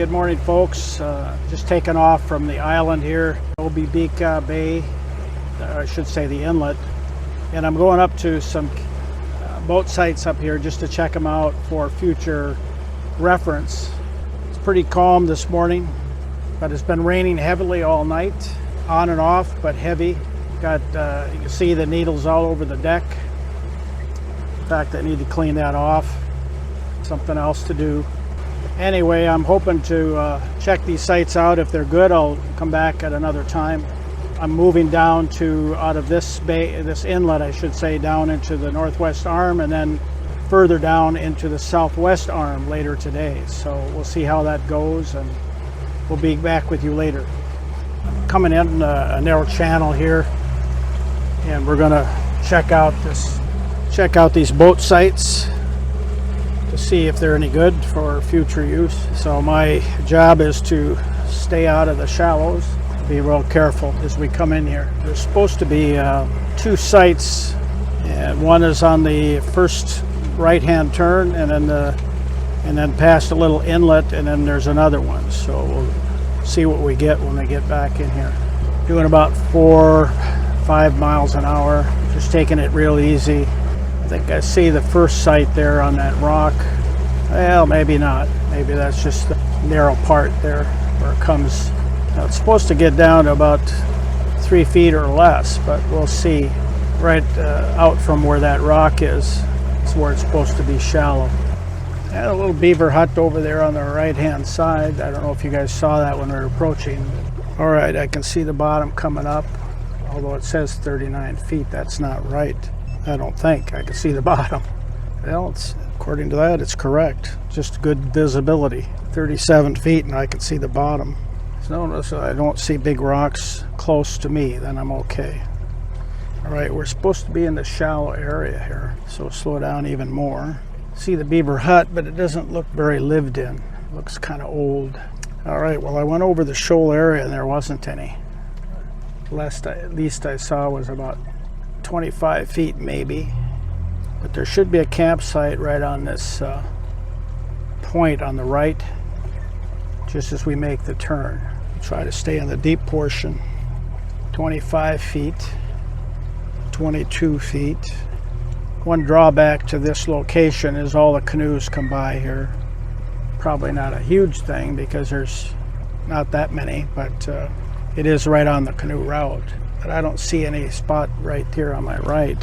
Good morning, folks. Just taking off from the island here, Obliged Bay, I should say the inlet, and I'm going up to some boat sites up here just to check them out for future reference. It's pretty calm this morning, but it's been raining heavily all night, on and off, but heavy. Got you can see the needles all over the deck. In fact, I need to clean that off. Something else to do. Anyway, I'm hoping to check these sites out. If they're good, I'll come back at another time. I'm moving down to out of this bay, this inlet, I should say, down into the northwest arm, and then further down into the southwest arm later today. So we'll see how that goes, and we'll be back with you later. I'm coming in a narrow channel here, and we're going to check out these boat sites to see if they're any good for future use. So my job is to stay out of the shallows, be real careful as we come in here. There's supposed to be two sites, and one is on the first right-hand turn, and then past a little inlet, and then there's another one. So we'll see what we get when we get back in here. Doing about 4-5 miles an hour, just taking it real easy. I think I see the first site there on that rock. Well, maybe not. Maybe that's just the narrow part there where it comes. Now, it's supposed to get down to about 3 feet or less, but we'll see. Right out from where that rock is where it's supposed to be shallow. And a little beaver hut over there on the right-hand side. I don't know if you guys saw that when we were approaching. All right, I can see the bottom coming up, although it says 39 feet. That's not right. I don't think. I can see the bottom. Well, according to that, it's correct. Just good visibility. 37 feet, and I can see the bottom. So I don't see big rocks close to me, then I'm okay. All right, we're supposed to be in the shallow area here, so slow down even more. See the beaver hut, but it doesn't look very lived in. It looks kind of old. All right, well, I went over the shoal area, and there wasn't any. At least I saw was about 25 feet maybe, but there should be a campsite right on this point on the right, just as we make the turn. Try to stay in the deep portion. 25 feet, 22 feet. One drawback to this location is all the canoes come by here. Probably not a huge thing because there's not that many, but it is right on the canoe route. But I don't see any spot right here on my right.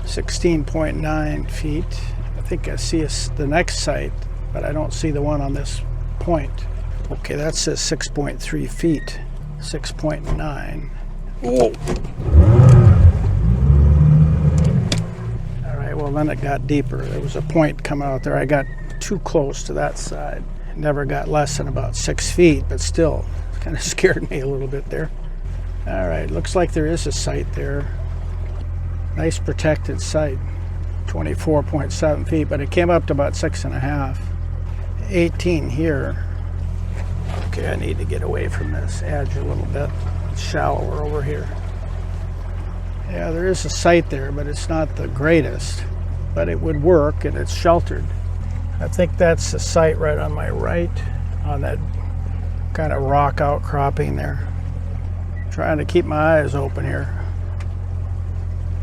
16.9 feet. I think I see the next site, but I don't see the one on this point. Okay, that says 6.3 feet. 6.9. Whoa! All right, well then it got deeper. There was a point coming out there. I got too close to that side. Never got less than about 6 feet, but still, it kind of scared me a little bit there. All right, looks like there is a site there. Nice protected site. 24.7 feet, but it came up to about 6.5. 18 here. Okay, I need to get away from this edge a little bit. It's shallower over here. Yeah, there is a site there, but it's not the greatest. But it would work, and it's sheltered. I think that's the site right on my right, on that kind of rock outcropping there. Trying to keep my eyes open here.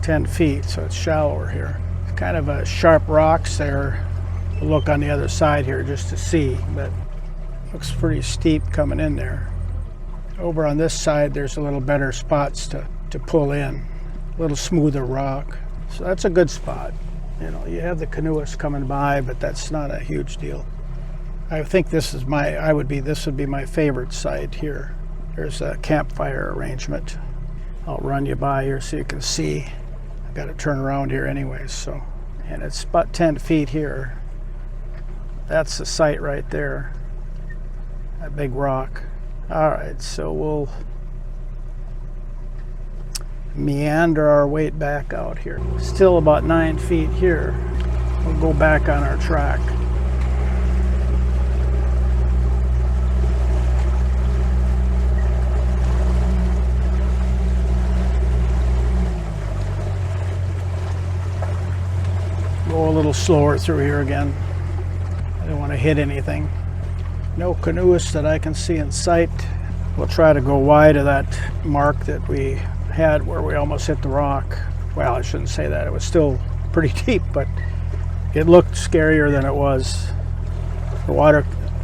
10 feet, so it's shallower here. It's kind of a sharp rocks there. We'll look on the other side here just to see, but looks pretty steep coming in there. Over on this side, there's a little better spots to pull in. A little smoother rock. So that's a good spot. You know, you have the canoeists coming by, but that's not a huge deal. I think this would be my favorite site here. There's a campfire arrangement. I'll run you by here so you can see. I've got to turn around here anyways, so. And it's about 10 feet here. That's the site right there. That big rock. All right, so we'll meander our way back out here. Still about 9 feet here. We'll go back on our track. Go a little slower through here again. I don't want to hit anything. No canoeists that I can see in sight. We'll try to go wide of that mark that we had where we almost hit the rock. Well, I shouldn't say that. It was still pretty deep, but it looked scarier than it was. The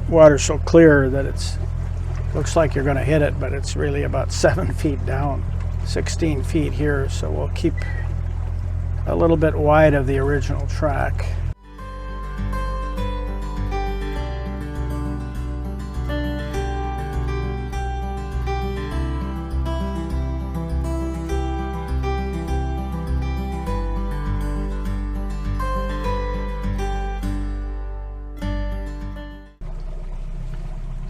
water's so clear that it's looks like you're going to hit it, but it's really about 7 feet down, 16 feet here, so we'll keep a little bit wide of the original track.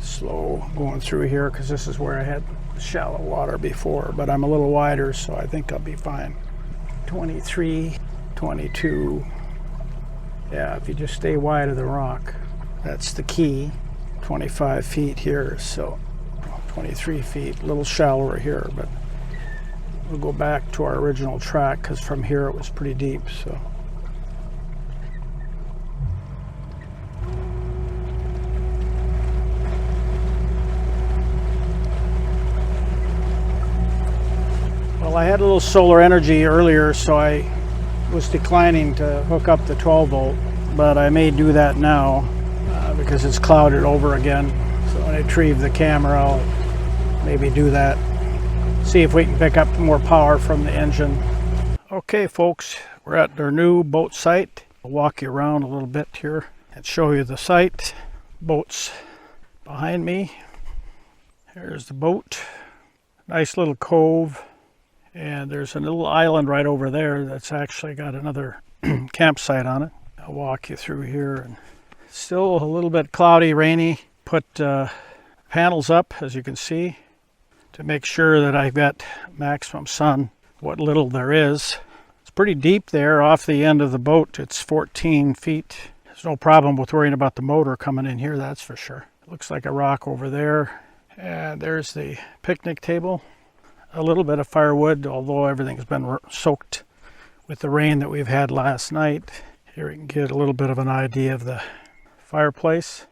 Slow going through here because this is where I had shallow water before, but I'm a little wider, so I think I'll be fine. 23, 22. Yeah, if you just stay wide of the rock, that's the key. 25 feet here, so 23 feet, a little shallower here, but we'll go back to our original track because from here it was pretty deep. So well, I had a little solar energy earlier, so I was declining to hook up the 12 volt, but I may do that now because it's clouded over again. So when I retrieve the camera, I'll maybe do that. See if we can pick up more power from the engine. Okay, folks, we're at our new boat site. I'll walk you around a little bit here and show you the site. Boats behind me. There's the boat. Nice little cove. And there's a little island right over there that's actually got another campsite on it. I'll walk you through here. And still a little bit cloudy, rainy. Put panels up, as you can see, to make sure that I've got maximum sun, what little there is. It's pretty deep there off the end of the boat. It's 14 feet. There's no problem with worrying about the motor coming in here, that's for sure. It looks like a rock over there. And there's the picnic table. A little bit of firewood, although everything's been soaked with the rain that we've had last night. Here we can get a little bit of an idea of the fireplace.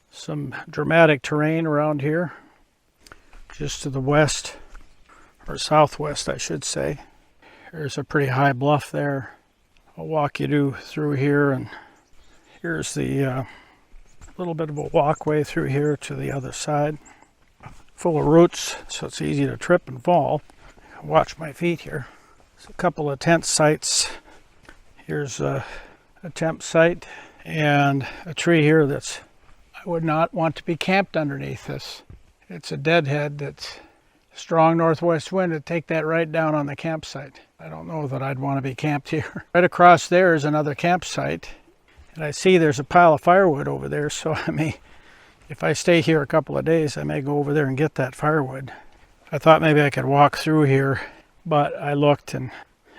Some dramatic terrain around here, just to the west, or southwest I should say. There's a pretty high bluff there. I'll walk you through here, and here's the little bit of a walkway through here to the other side. Full of roots, so it's easy to trip and fall. Watch my feet here. There's a couple of tent sites. Here's a tent site and a tree here that's I would not want to be camped underneath this. It's a deadhead that's strong northwest wind to take that right down on the campsite. I don't know that I'd want to be camped here. Right across there is another campsite, and I see there's a pile of firewood over there, so if I stay here a couple of days, I may go over there and get that firewood. I thought maybe I could walk through here, but I looked and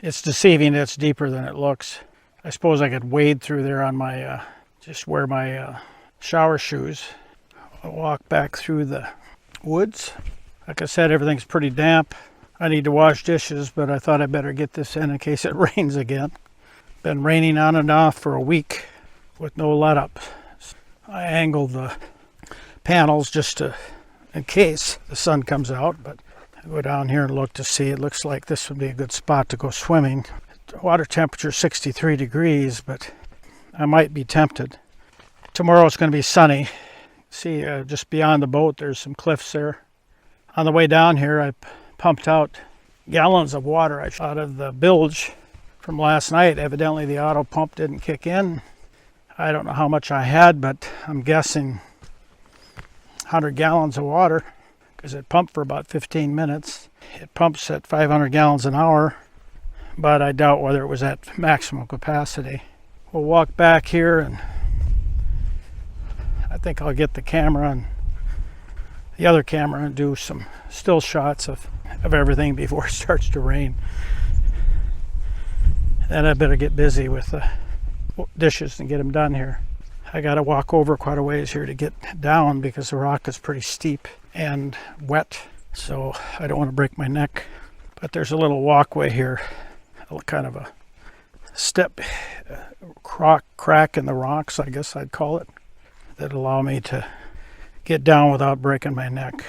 it's deceiving. It's deeper than it looks. I suppose I could wade through there on my, just wear my shower shoes. I'll walk back through the woods. Like I said, everything's pretty damp. I need to wash dishes, but I thought I'd better get this in case it rains again. Been raining on and off for a week with no let up. I angled the panels just in case the sun comes out, but I go down here and look to see. It looks like this would be a good spot to go swimming. Water temperature 63 degrees, but I might be tempted. Tomorrow it's going to be sunny. See, just beyond the boat there's some cliffs there. On the way down here I pumped out gallons of water out of the bilge from last night. Evidently the auto pump didn't kick in. I don't know how much I had, but I'm guessing 100 gallons of water because it pumped for about 15 minutes. It pumps at 500 gallons an hour, but I doubt whether it was at maximum capacity. We'll walk back here, and I think I'll get the camera and the other camera and do some still shots of everything before it starts to rain. Then I better get busy with the dishes and get them done here. I got to walk over quite a ways here to get down because the rock is pretty steep and wet, so I don't want to break my neck. But there's a little walkway here, kind of a step crack in the rocks, I guess I'd call it, that allow me to get down without breaking my neck.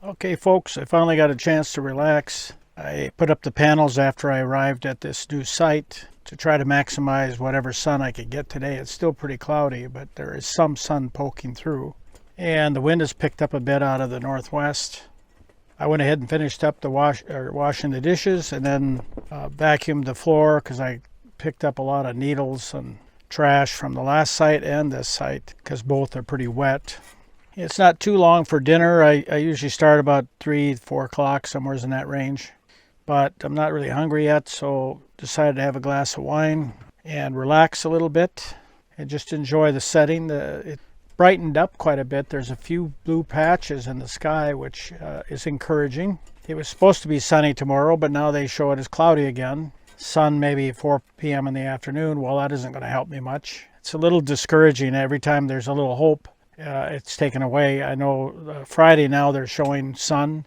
Okay, folks, I finally got a chance to relax. I put up the panels after I arrived at this new site to try to maximize whatever sun I could get today. It's still pretty cloudy, but there is some sun poking through. And the wind has picked up a bit out of the northwest. I went ahead and finished up the washing the dishes, and then vacuumed the floor because I picked up a lot of needles and trash from the last site and this site because both are pretty wet. It's not too long for dinner. I usually start about 3, 4 o'clock, somewhere in that range. But I'm not really hungry yet, so decided to have a glass of wine and relax a little bit and just enjoy the setting. It brightened up quite a bit. There's a few blue patches in the sky, which is encouraging. It was supposed to be sunny tomorrow, but now they show it as cloudy again. Sun maybe 4 p.m. in the afternoon. Well, that isn't going to help me much. It's a little discouraging. Every time there's a little hope, it's taken away. I know Friday now they're showing sun.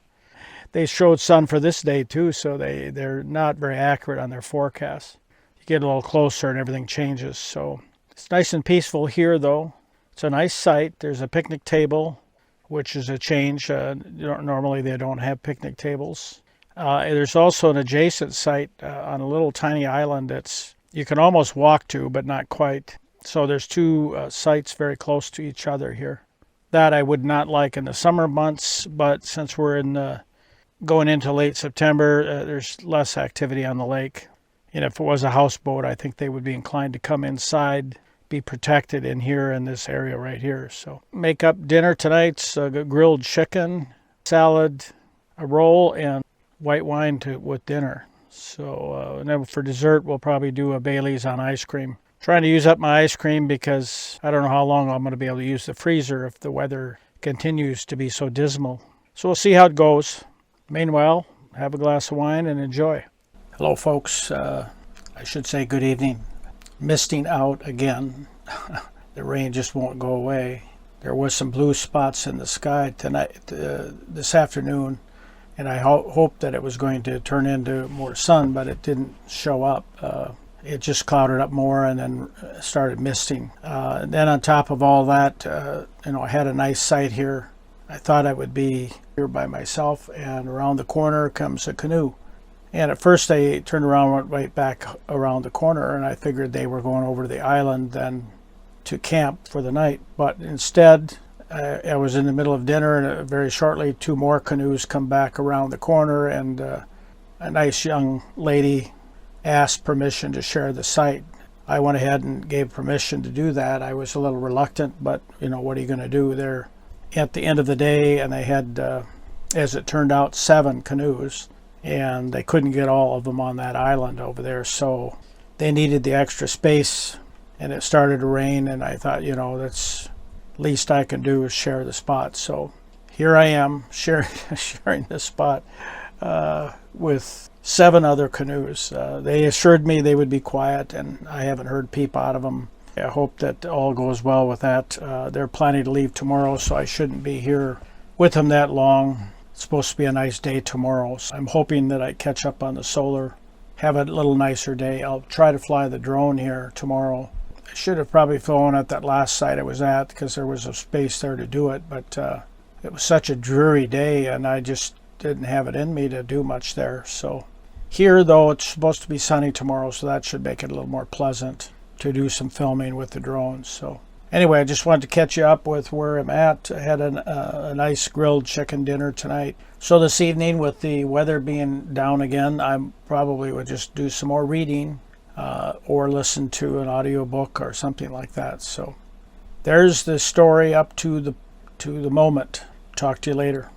They showed sun for this day too, so they're not very accurate on their forecasts. You get a little closer and everything changes. So it's nice and peaceful here though. It's a nice site. There's a picnic table, which is a change. Normally they don't have picnic tables. There's also an adjacent site on a little tiny island that's you can almost walk to, but not quite. So there's two sites very close to each other here. That I would not like in the summer months, but since we're going into late September, there's less activity on the lake. And if it was a houseboat, I think they would be inclined to come inside, be protected in here in this area right here. So make up dinner tonight's grilled chicken, salad, a roll, and white wine with dinner. So and then for dessert, we'll probably do a Bailey's on ice cream. Trying to use up my ice cream because I don't know how long I'm going to be able to use the freezer if the weather continues to be so dismal. So we'll see how it goes. Meanwhile, have a glass of wine and enjoy. Hello, folks. I should say good evening. Misting out again. The rain just won't go away. There was some blue spots in the sky tonight, this afternoon, and I hoped that it was going to turn into more sun, but it didn't show up. It just clouded up more and then started misting. And then on top of all that, I had a nice sight here. I thought I would be here by myself, and around the corner comes a canoe. And at first I turned around, went right back around the corner, and I figured they were going over to the island then to camp for the night. But instead, I was in the middle of dinner, and very shortly 2 more canoes come back around the corner, and a nice young lady asked permission to share the site. I went ahead and gave permission to do that. I was a little reluctant, but what are you going to do? They're at the end of the day, and they had, as it turned out, 7 canoes, and they couldn't get all of them on that island over there, so they needed the extra space, and it started to rain, and I thought, that's least I can do is share the spot. So here I am sharing the spot with 7 other canoes. They assured me they would be quiet, and I haven't heard peep out of them. I hope that all goes well with that. They're planning to leave tomorrow, so I shouldn't be here with them that long. It's supposed to be a nice day tomorrow, so I'm hoping that I catch up on the solar, have a little nicer day. I'll try to fly the drone here tomorrow. I should have probably flown at that last site I was at because there was a space there to do it, but it was such a dreary day, and I just didn't have it in me to do much there. So here, though, it's supposed to be sunny tomorrow, so that should make it a little more pleasant to do some filming with the drones. So anyway, I just wanted to catch you up with where I'm at. I had a nice grilled chicken dinner tonight. So this evening, with the weather being down again, I probably would just do some more reading or listen to an audiobook or something like that. So there's the story up to the moment. Talk to you later.